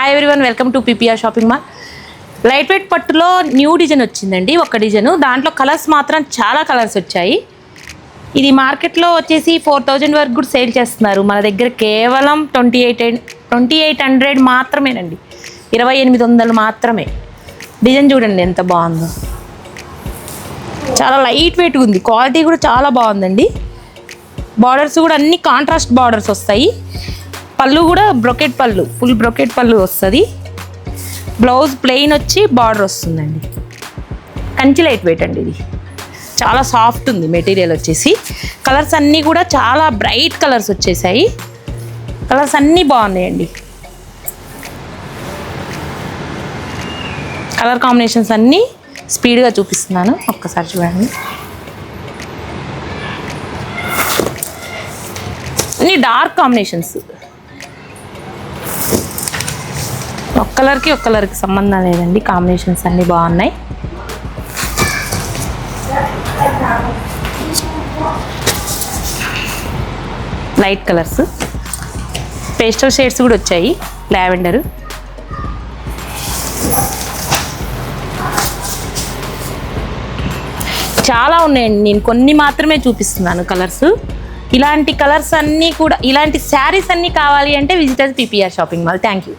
Hi everyone, welcome to PPR shopping mall. Light weight పట్టులో new design వచ్చిందండి. ఒక design, దాంట్లో కలర్స్ మాత్రం చాలా కలర్స్ వచ్చాయి. ఇది మార్కెట్లో వచ్చేసి 4000 వరకు కూడా సేల్ చేస్తున్నారు. మన దగ్గర కేవలం 2800 మాత్రమేనండి, 2800 మాత్రమే. డిజైన్ చూడండి ఎంత బాగుందో, చాలా లైట్ వెయిట్గా ఉంది. క్వాలిటీ కూడా చాలా బాగుందండి. బార్డర్స్ కూడా అన్ని కాంట్రాస్ట్ బార్డర్స్ వస్తాయి. పళ్ళు కూడా బ్రొకెట్ పళ్ళు, ఫుల్ బ్రొకెట్ పళ్ళు వస్తుంది. బ్లౌజ్ ప్లెయిన్ వచ్చి బార్డర్ వస్తుందండి. కంచి లైట్ వెయిట్ అండి. ఇది చాలా సాఫ్ట్ ఉంది మెటీరియల్ వచ్చేసి. కలర్స్ అన్నీ కూడా చాలా బ్రైట్ కలర్స్ వచ్చేసాయి. కలర్స్ అన్నీ బాగున్నాయండి. కలర్ కాంబినేషన్స్ అన్నీ స్పీడ్గా చూపిస్తున్నాను, ఒక్కసారి చూడండి. అన్నీ డార్క్ కాంబినేషన్స్, ఒక కలర్కి సంబంధం లేదండి. కాంబినేషన్స్ అన్నీ బాగున్నాయి. లైట్ కలర్స్, పేస్టల్ షేడ్స్ కూడా వచ్చాయి. లావెండర్, చాలా ఉన్నాయండి. నేను కొన్ని మాత్రమే చూపిస్తున్నాను కలర్స్. ఇలాంటి కలర్స్ అన్నీ కూడా, ఇలాంటి శారీస్ అన్నీ కావాలి అంటే visit PPR shopping mall. Thank you.